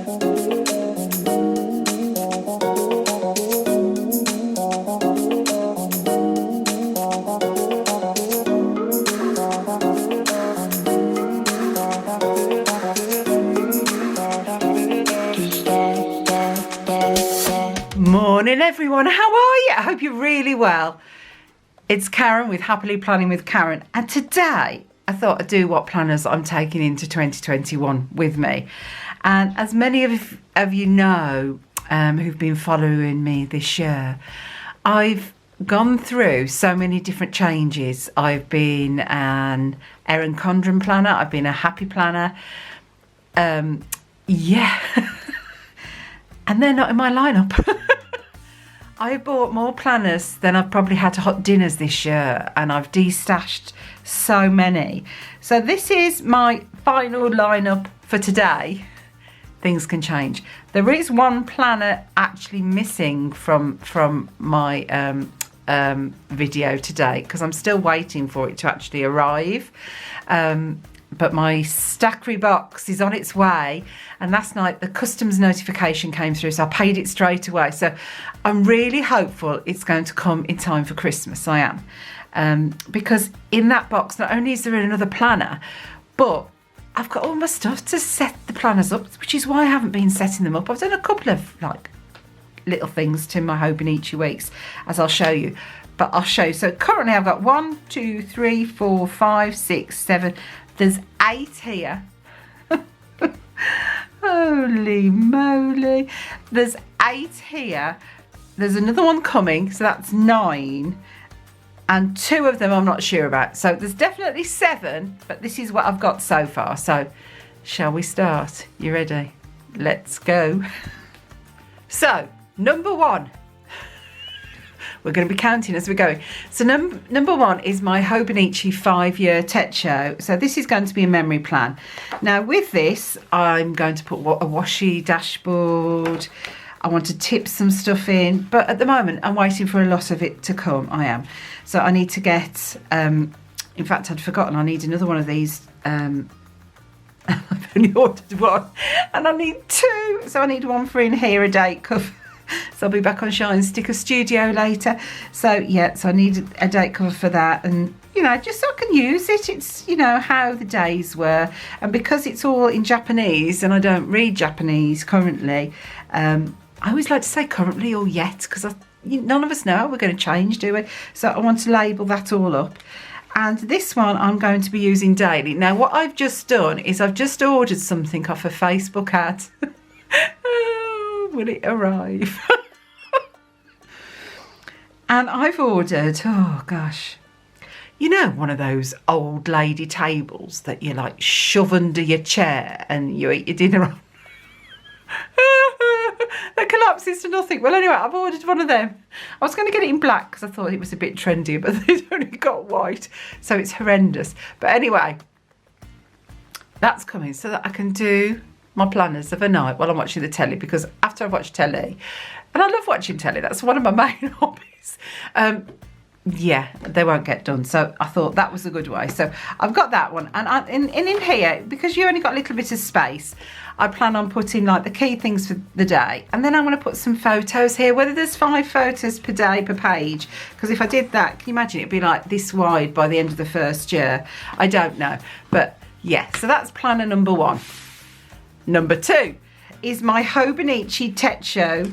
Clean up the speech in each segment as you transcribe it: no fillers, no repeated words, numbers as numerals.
Morning everyone, how are you? I hope you're really well. It's Karen with Happily Planning with Karen, and today I thought I'd do what planners I'm taking into 2021 with me. And as many of you know who've been following me this year, I've gone through so many different changes. I've been an Erin Condren planner, I've been a happy planner, yeah, and they're not in my lineup. I bought more planners than I've probably had hot dinners this year, and I've destashed so many. So this is my final lineup for today. Things can change. There is one planner actually missing from my video today because I'm still waiting for it to actually arrive. But my Stackry box is on its way, and last night the customs notification came through, so I paid it straight away. So I'm really hopeful it's going to come in time for Christmas. I am, because in that box not only is there another planner, but I've got all my stuff to set the planners up, which is why I haven't been setting them up. I've done a couple of like little things to my Hobenichi weeks, as I'll show you. But I'll show you. So currently I've got 1, 2, 3, 4, 5, 6, 7. There's 8 here. Holy moly. There's 8 here. There's another one coming, so that's 9. And 2 of them I'm not sure about. So there's definitely 7, but this is what I've got so far. So shall we start? You ready? Let's go. So number 1. We're going to be counting as we're going. So number 1 is my Hobenichi 5-year Catchall. So this is going to be a memory plan. Now with this, I'm going to put a washi dashboard. I want to tip some stuff in, but at the moment I'm waiting for a lot of it to come. I am. So I need to get, in fact I'd forgotten I need another one of these. I've only ordered one and I need 2. So I need one for in here, a date cover. So I'll be back on Shine Sticker Studio later. So yeah, so I need a date cover for that, and you know, just so I can use it. It's, you know, how the days were, and because it's all in Japanese and I don't read Japanese currently, I always like to say currently or yet, because none of us know we're going to change, do we? So I want to label that all up. And this one I'm going to be using daily. Now what I've just done is I've just ordered something off a Facebook ad. Will it arrive? And I've ordered, oh gosh, you know, one of those old lady tables that you like shove under your chair and you eat your dinner on. That collapses to nothing. Well, anyway, I've ordered one of them. I was going to get it in black because I thought it was a bit trendy, but they've only got white, so it's horrendous. But anyway, that's coming so that I can do my planners of a night while I'm watching the telly, because after I watch telly, and I love watching telly, that's one of my main hobbies, yeah, they won't get done. So I thought that was a good way. So I've got that one, and in here, because you only got a little bit of space, I plan on putting like the key things for the day, and then I'm going to put some photos here, whether there's 5 photos per day per page, because if I did that, can you imagine it'd be like this wide by the end of the first year? I don't know, but yeah, so that's planner number 1. Number 2 is my Hobenichi Catchall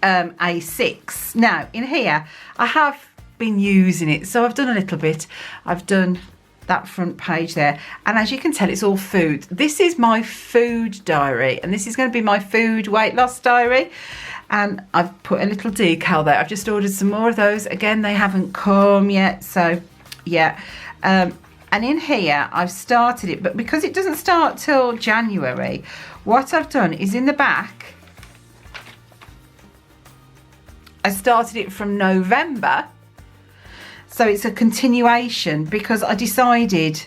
A6. Now in here I have been using it, so I've done a little bit. I've done that front page there, and as you can tell, it's all food. This is my food diary, and this is going to be my food weight loss diary, and I've put a little decal there. I've just ordered some more of those. Again, they haven't come yet, so yeah. And in here, I've started it, but because it doesn't start till January, what I've done is in the back, I started it from November. So it's a continuation, because I decided,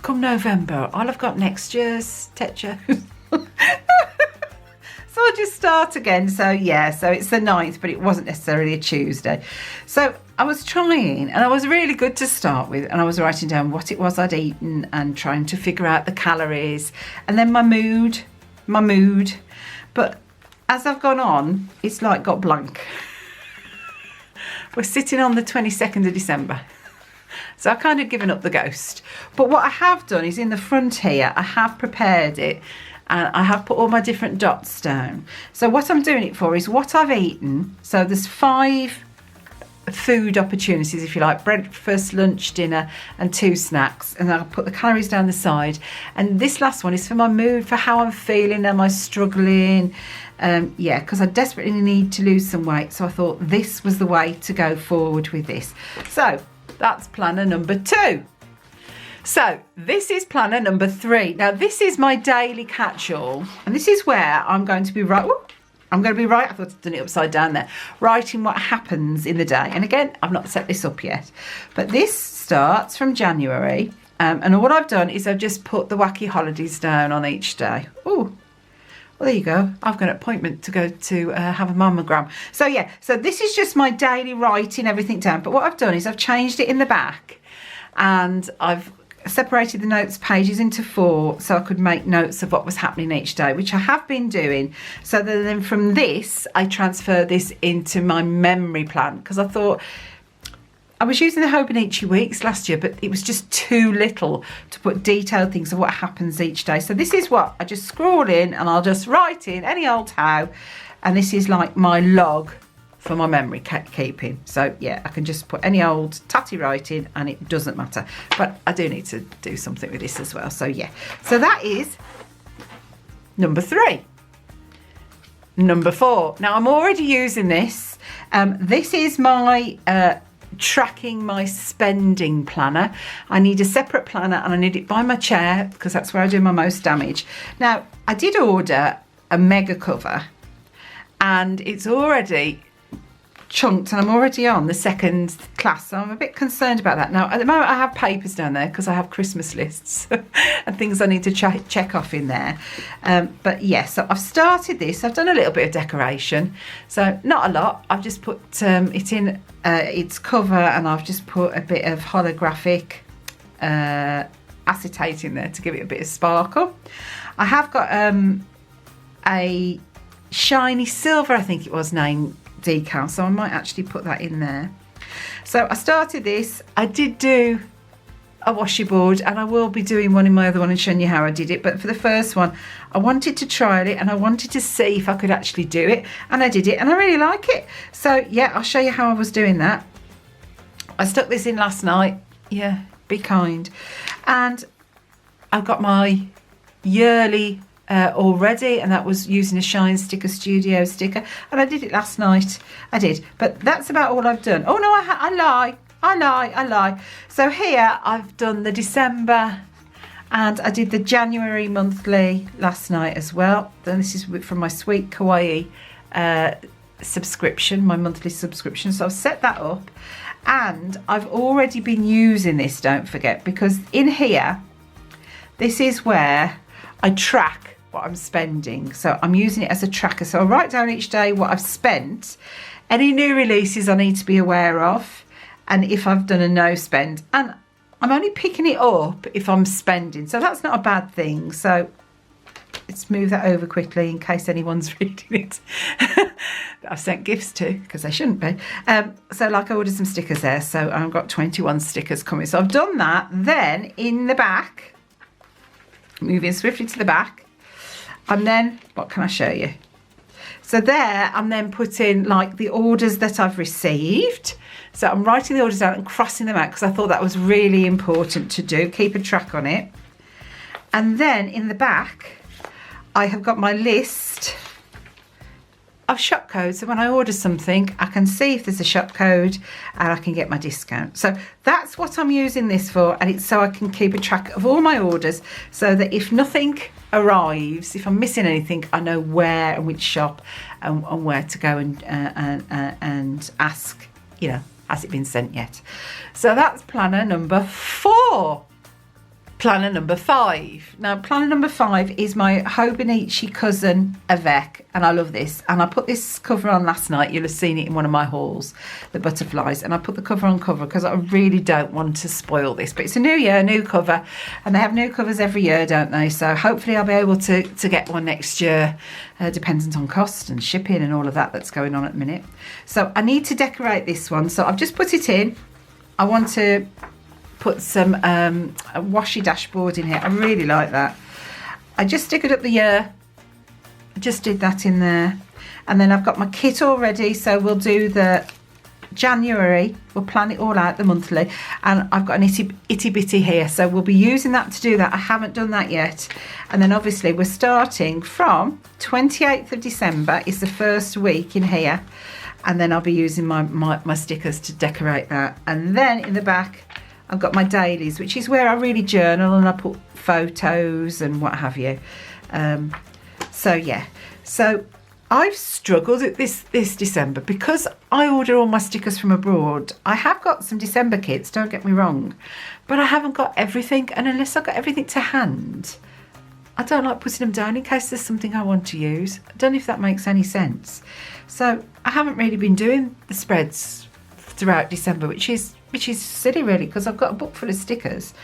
come November, I'll have got next year's Catchall. So I'll just start again. So yeah, so it's the 9th, but it wasn't necessarily a Tuesday. So I was trying, and I was really good to start with, and I was writing down what it was I'd eaten and trying to figure out the calories, and then my mood my mood. But as I've gone on, it's like got blank. We're sitting on the 22nd of December. So I've kind of given up the ghost. But what I have done is in the front here, I have prepared it and I have put all my different dots down. So what I'm doing it for is what I've eaten. So there's 5 food opportunities, if you like: breakfast, lunch, dinner, and 2 snacks. And I'll put the calories down the side. And this last one is for my mood, for how I'm feeling. Am I struggling? Yeah, because I desperately need to lose some weight. So I thought this was the way to go forward with this. So that's planner number 2. So this is planner number 3. Now this is my daily catch-all, and this is where I'm going to be right. I thought I'd done it upside down there, writing what happens in the day. And again, I've not set this up yet, but this starts from January. And what I've done is I've just put the wacky holidays down on each day. Oh, well, there you go. I've got an appointment to go to have a mammogram. So yeah, so this is just my daily writing everything down. But what I've done is I've changed it in the back, and I've separated the notes pages into 4 so I could make notes of what was happening each day, which I have been doing. So then from this, I transfer this into my memory plan, because I thought I was using the Hobenichi weeks last year, but it was just too little to put detailed things of what happens each day. So this is what I just scroll in, and I'll just write in any old how, and this is like my log for my memory keeping. So yeah, I can just put any old tatty writing and it doesn't matter. But I do need to do something with this as well. So yeah, so that is number 3. Number 4. Now I'm already using this. This is my tracking my spending planner. I need a separate planner, and I need it by my chair because that's where I do my most damage. Now I did order a mega cover, and it's already chunked, and I'm already on the 2nd class, so I'm a bit concerned about that. Now at the moment I have papers down there because I have Christmas lists and things I need to check off in there. But yes, yeah, so I've started this. I've done a little bit of decoration, so not a lot. I've just put it in its cover, and I've just put a bit of holographic acetate in there to give it a bit of sparkle. I have got a shiny silver, I think it was, name decal, so I might actually put that in there. So I started this. I did do a washi board, and I will be doing one in my other one and showing you how I did it. But for the first one, I wanted to try it, and I wanted to see if I could actually do it, and I did it, and I really like it. So yeah, I'll show you how I was doing that. I stuck this in last night. Yeah, be kind. And I've got my yearly already, and that was using a Shine Sticker Studio sticker, and I did it last night. I did, but that's about all I've done. Oh no, I lie. So here I've done the December, and I did the January monthly last night as well. Then this is from my Sweet Kawaii subscription, my monthly subscription. So I've set that up, and I've already been using this, don't forget, because in here, this is where I track what I'm spending. So I'm using it as a tracker. So I write down each day what I've spent, any new releases I need to be aware of, and if I've done a no spend. And I'm only picking it up if I'm spending, so that's not a bad thing. So let's move that over quickly in case anyone's reading it that I've sent gifts to, because they shouldn't be. So like I ordered some stickers there, so I've got 21 stickers coming. So I've done that. Then in the back, moving swiftly to the back, and then what can I show you? So there I'm then putting like the orders that I've received. So I'm writing the orders down and crossing them out because I thought that was really important to do, keep a track on it. And then in the back I have got my list of shop codes, so when I order something I can see if there's a shop code and I can get my discount. So that's what I'm using this for, and it's so I can keep a track of all my orders, so that if nothing arrives, if I'm missing anything, I know where and which shop and where to go and ask, you know, has it been sent yet? So that's planner number 4. planner number 5. Now, planner number 5 is my Hobenichi cousin Avec, and I love this. And I put this cover on last night. You'll have seen it in one of my hauls, the butterflies. And I put the cover on cover because I really don't want to spoil this. But it's a new year, new cover, and they have new covers every year, don't they? So hopefully I'll be able to get one next year, dependent on cost and shipping and all of that that's going on at the minute. So I need to decorate this one. So I've just put it in. I want to put some a washi dashboard in here. I really like that. I just stickered up the year. I just did that in there. And then I've got my kit all ready. So we'll do the January. We'll plan it all out, the monthly. And I've got an itty bitty here. So we'll be using that to do that. I haven't done that yet. And then obviously we're starting from 28th of December is the first week in here. And then I'll be using my stickers to decorate that. And then in the back, I've got my dailies, which is where I really journal and I put photos and what have you. So yeah, so I've struggled at this December because I order all my stickers from abroad. I have got some December kits, don't get me wrong, but I haven't got everything. And unless I've got everything to hand, I don't like putting them down in case there's something I want to use. I don't know if that makes any sense. So I haven't really been doing the spreads throughout December, which is silly really, because I've got a book full of stickers.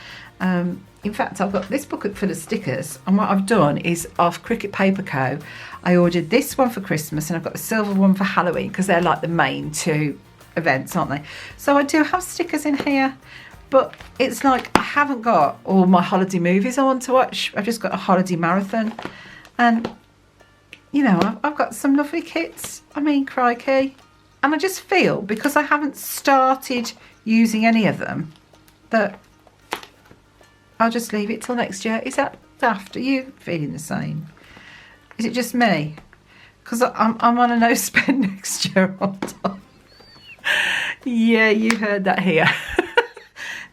In fact, I've got this book full of stickers, and what I've done is off Cricket Paper Co. I ordered this one for Christmas, and I've got the silver one for Halloween because they're like the main two events, aren't they? So I do have stickers in here, but it's like I haven't got all my holiday movies I want to watch. I've just got a holiday marathon, and you know, I've got some lovely kits. I mean, crikey. And I just feel, because I haven't started using any of them, that I'll just leave it till next year. Is that daft? Are you feeling the same? Is it just me? Because I'm on a no spend next year on top. Yeah, you heard that here.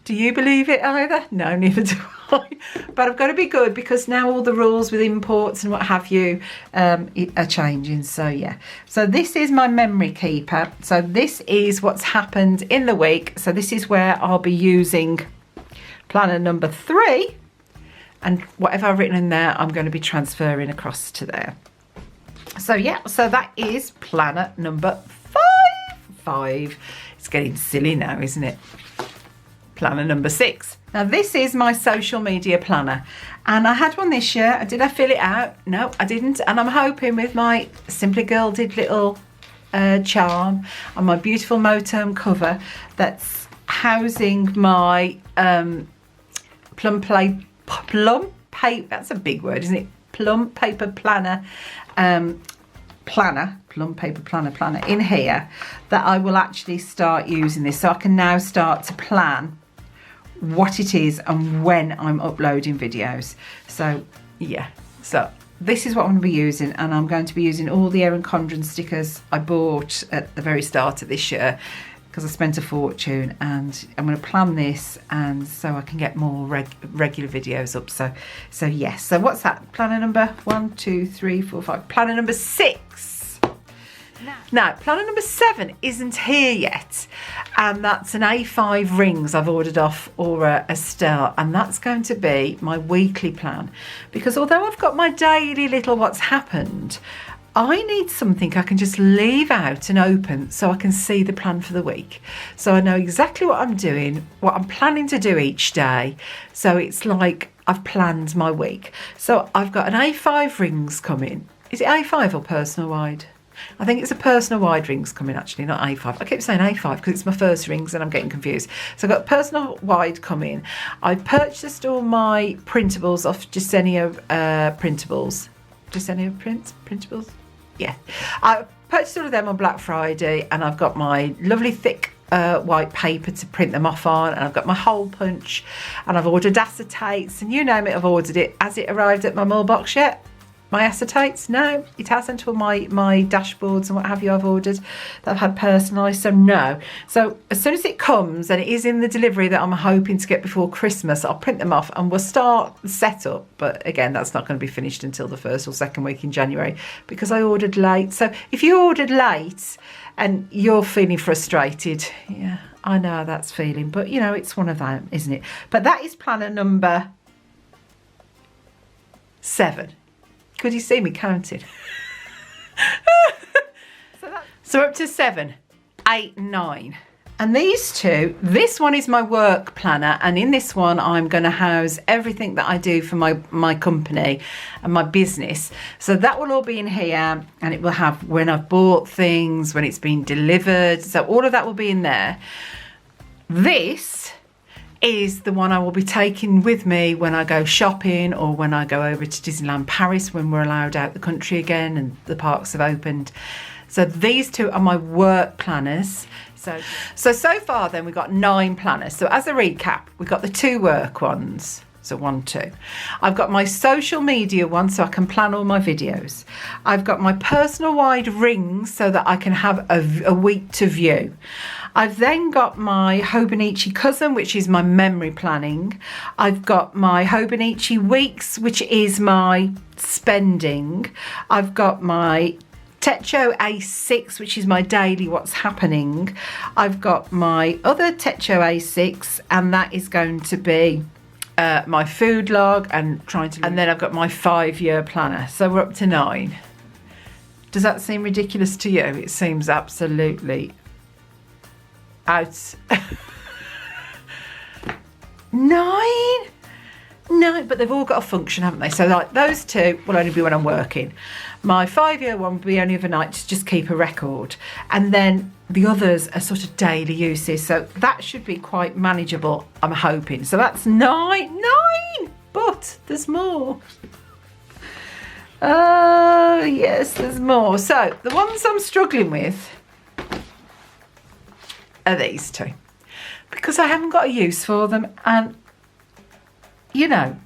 Do you believe it either? No, neither do I. But I've got to be good because now all the rules with imports and what have you are changing. So yeah. So this is my memory keeper. So this is what's happened in the week. So this is where I'll be using planner number 3. And whatever I've written in there, I'm going to be transferring across to there. So yeah, so that is planner number 5. It's getting silly now, isn't it? Planner number 6. Now this is my social media planner, and I had one this year. Did I fill it out? No, I didn't. And I'm hoping with my Simply Gilded little charm and my beautiful Moterm cover that's housing my plum paper. That's a big word, isn't it? Plum paper planner. Plum paper planner in here, that I will actually start using this, so I can now start to plan what it is and when I'm uploading videos. So yeah, so this is what I'm going to be using, and I'm going to be using all the Erin Condren stickers I bought at the very start of this year because I spent a fortune, and I'm going to plan this and so I can get more regular videos up. So yes, so what's that? Planner number 1, 2, 3, 4, 5. Planner number 6. Now, planner number 7 isn't here yet, and that's an A5 rings I've ordered off Aura Estelle, and that's going to be my weekly plan, because although I've got my daily little what's happened, I need something I can just leave out and open so I can see the plan for the week. So I know exactly what I'm doing, what I'm planning to do each day. So it's like I've planned my week. So I've got an A5 rings coming. Is it A5 or personal wide? I think it's a personal wide rings coming, actually, not A5. I keep saying A5 because it's my first rings and I'm getting confused. So I've got personal wide coming. I purchased all my printables off Jasenia Printables. Jasenia Printables? Yeah. I purchased all of them on Black Friday, and I've got my lovely thick white paper to print them off on, and I've got my hole punch, and I've ordered acetates, and you name it, I've ordered it. Has it arrived at my mailbox yet? My acetates? No, it hasn't. All my dashboards and what have you I've ordered that I've had personalised, so no. So as soon as it comes, and it is in the delivery that I'm hoping to get before Christmas, I'll print them off and we'll start the setup. But again, that's not going to be finished until the 1st or 2nd week in January because I ordered late. So if you ordered late and you're feeling frustrated, yeah, I know how that's feeling, but you know, it's one of them, isn't it? But that is planner number 7. Could you see me counting? So we're up to 7, 8, 9. And these two, this one is my work planner, and in this one I'm going to house everything that I do for my company and my business. So that will all be in here, and it will have when I've bought things, when it's been delivered, so all of that will be in there. This is the one I will be taking with me when I go shopping or when I go over to Disneyland Paris when we're allowed out the country again and the parks have opened. So these two are my work planners. So far then we've got 9 planners. So as a recap, we've got the 2 work ones. So 1, 2. I've got my social media one so I can plan all my videos. I've got my personal wide rings so that I can have a week to view. I've then got my Hobenichi cousin, which is my memory planning. I've got my Hobenichi weeks, which is my spending. I've got my Techo A6, which is my daily what's happening. I've got my other Techo A6, and that is going to be my food log and then I've got my 5-year planner. So we're up to 9. Does that seem ridiculous to you? It seems absolutely out. 9? No, but they've all got a function, haven't they? So like those 2 will only be when I'm working. My 5-year one will be only overnight to just keep a record. And then the others are sort of daily uses. So that should be quite manageable, I'm hoping. So that's 9. But there's more. Oh, yes, there's more. So the ones I'm struggling with are these 2. Because I haven't got a use for them. And you know,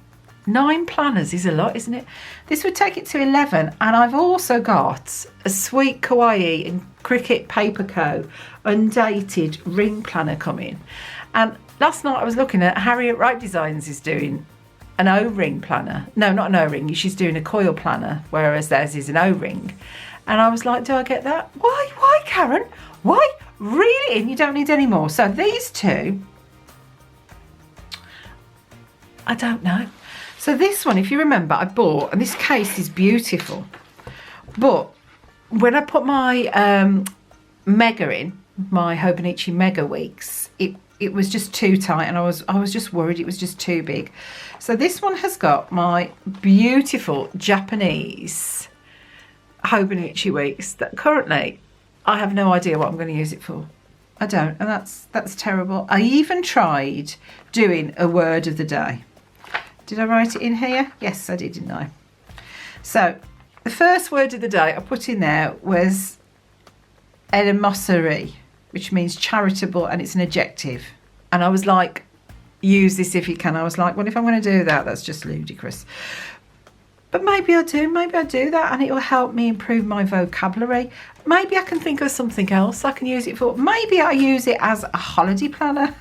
9 planners is a lot, isn't it? This would take it to 11, and I've also got a sweet kawaii and Cricket Paper Co. undated ring planner coming. And last night I was looking at Harriet Wright Designs is doing an O-ring planner. No, not an O-ring. She's doing a coil planner, whereas theirs is an O-ring. And I was like, do I get that? Why, Karen? Why? Really? And you don't need any more. So these 2. I don't know. So this one, if you remember, I bought, and this case is beautiful. But when I put my Mega in, my Hobenichi Mega weeks, it was just too tight, and I was just worried it was just too big. So this one has got my beautiful Japanese Hobenichi weeks that currently I have no idea what I'm going to use it for. I don't, and that's terrible. I even tried doing a word of the day. Did I write it in here? Yes, I did, didn't I? So the first word of the day I put in there was elemosary, which means charitable, and it's an adjective. And I was like, use this if you can. I was like, well, if I'm going to do that, that's just ludicrous. But maybe I do that, and it will help me improve my vocabulary. Maybe I can think of something else I can use it for. Maybe I use it as a holiday planner.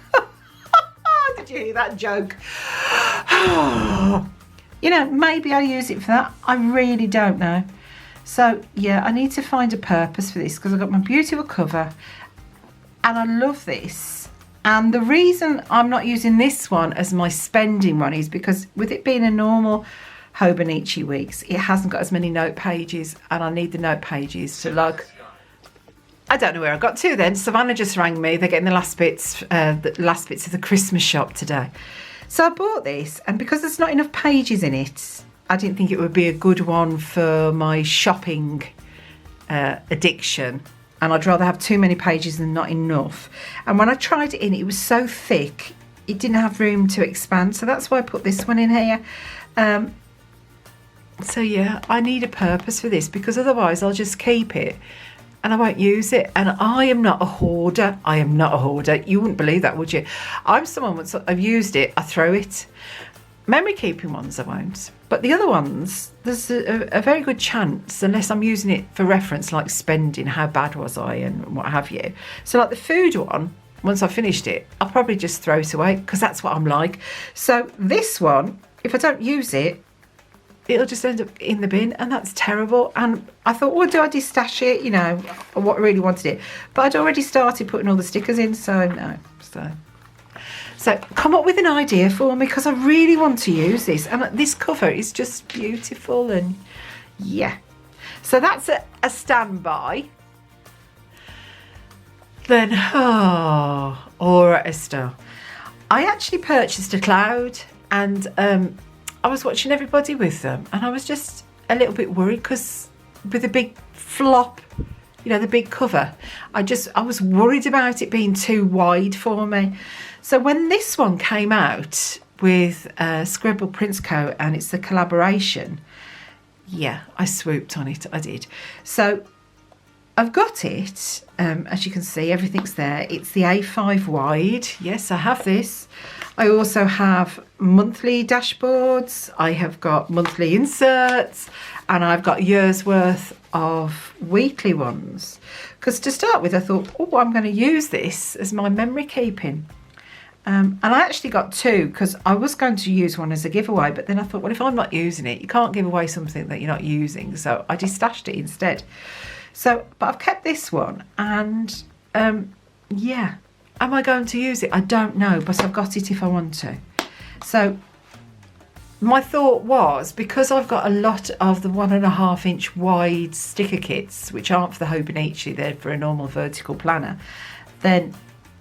Did you hear that joke? You know, maybe I use it for that. I really don't know. So yeah, I need to find a purpose for this because I've got my beautiful cover and I love this. And the reason I'm not using this one as my spending one is because with it being a normal Hobenichi weeks, it hasn't got as many note pages, and I need the note pages to log. I don't know where I got to then. Savannah just rang me. They're getting the last bits of the Christmas shop today. So I bought this, and because there's not enough pages in it, I didn't think it would be a good one for my shopping addiction. And I'd rather have too many pages than not enough. And when I tried it in, it was so thick, it didn't have room to expand. So that's why I put this one in here. So yeah, I need a purpose for this because otherwise I'll just keep it and I won't use it. And I am not a hoarder. I am not a hoarder. You wouldn't believe that, would you? I'm someone, once I've used it, I throw it. Memory keeping ones I won't. But the other ones, there's a very good chance, unless I'm using it for reference, like spending, how bad was I and what have you. So like the food one, once I've finished it, I'll probably just throw it away because that's what I'm like. So this one, if I don't use it, it'll just end up in the bin, and that's terrible. And I thought, well, do I de-stash it? You know, what I really wanted it. But I'd already started putting all the stickers in, so no. So come up with an idea for me, because I really want to use this, and this cover is just beautiful. And yeah, so that's a standby. Then Aura Estelle, I actually purchased a cloud, and I was watching everybody with them, and I was just a little bit worried because with the big flop, you know, the big cover, I was worried about it being too wide for me. So when this one came out with Scribble Prince Co, and it's the collaboration, yeah, I swooped on it, I did. So I've got it, as you can see, everything's there. It's the A5 wide. Yes, I have this. I also have monthly dashboards. I have got monthly inserts, and I've got years worth of weekly ones. Because to start with, I thought, oh, I'm going to use this as my memory keeping. And I actually got two, because I was going to use one as a giveaway, but then I thought, well, if I'm not using it, you can't give away something that you're not using. So I just stashed it instead. So, but I've kept this one, and yeah, am I going to use it? I don't know, but I've got it if I want to. So my thought was, because I've got a lot of the 1.5 inch wide sticker kits, which aren't for the Hobenichi, they're for a normal vertical planner, then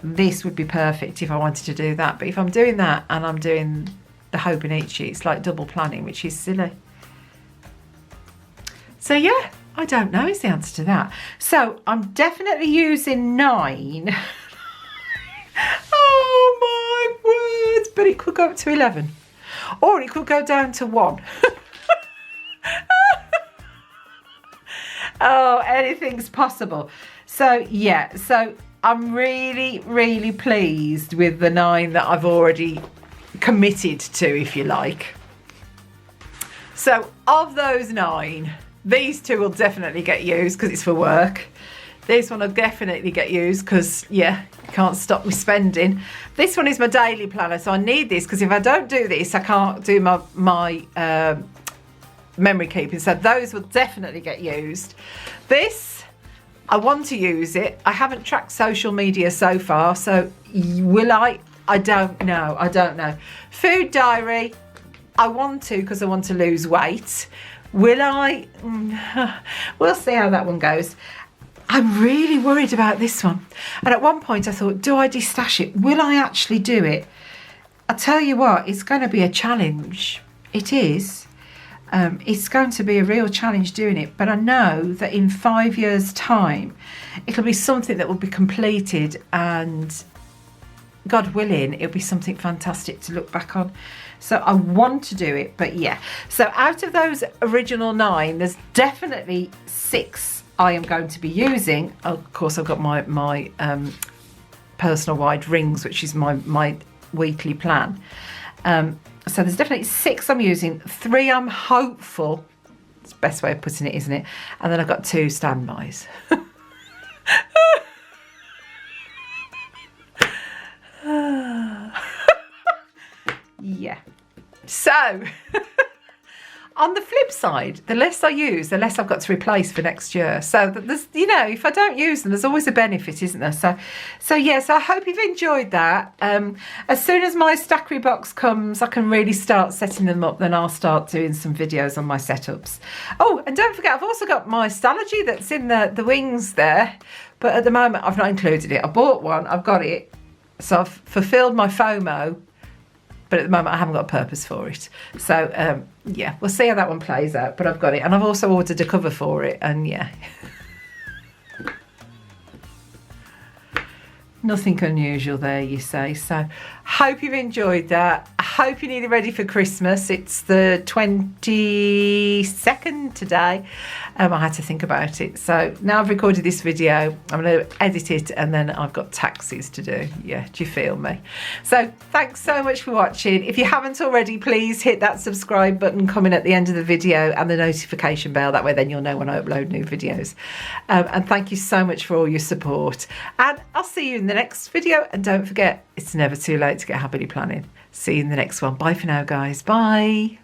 this would be perfect if I wanted to do that. But if I'm doing that and I'm doing the Hobenichi, it's like double planning, which is silly. So yeah, I don't know is the answer to that. So I'm definitely using 9. Oh my words, but it could go up to 11. Or it could go down to 1. Oh, anything's possible. So yeah, so I'm really, really pleased with the 9 that I've already committed to, if you like. So of those 9, these 2 will definitely get used because it's for work. This one will definitely get used because, yeah, you can't stop me spending. This one is my daily planner, so I need this because if I don't do this, I can't do my memory keeping. So those will definitely get used. This, I want to use it. I haven't tracked social media so far, so will I? I don't know. I don't know. Food diary, I want to because I want to lose weight. Will I? We'll see how that one goes. I'm really worried about this one. And at one point I thought, do I destash it? Will I actually do it? I tell you what, it's going to be a challenge. It is. It's going to be a real challenge doing it. But I know that in 5 years' time, it'll be something that will be completed, and God willing, it'll be something fantastic to look back on. So I want to do it, but yeah. So out of those original 9, there's definitely 6 I am going to be using. Of course, I've got my personal wide rings, which is my weekly plan. So there's definitely 6 I'm using. 3 I'm hopeful. It's the best way of putting it, isn't it? And then I've got 2 standbys. Yeah. So on the flip side, the less I use, the less I've got to replace for next year. So there's, you know, if I don't use them, there's always a benefit, isn't there? So yes, I hope you've enjoyed that. As soon as my Stackry box comes, I can really start setting them up. Then I'll start doing some videos on my setups. Oh, and don't forget, I've also got my Stalogy that's in the wings there. But at the moment, I've not included it. I bought one, I've got it. So I've fulfilled my FOMO. But at the moment, I haven't got a purpose for it. So, yeah, we'll see how that one plays out. But I've got it. And I've also ordered a cover for it. And, yeah. Nothing unusual there, you say. So, hope you've enjoyed that. I hope you're nearly ready for Christmas. It's the 22nd today. I had to think about it. So, now I've recorded this video. I'm going to edit it, and then I've got taxes to do. Yeah, do you feel me? So, thanks so much for watching. If you haven't already, please hit that subscribe button coming at the end of the video and the notification bell. That way, then you'll know when I upload new videos. And thank you so much for all your support. And I'll see you in the next video, and don't forget, it's never too late to get happily planning. See you in the next one. Bye for now, guys. Bye.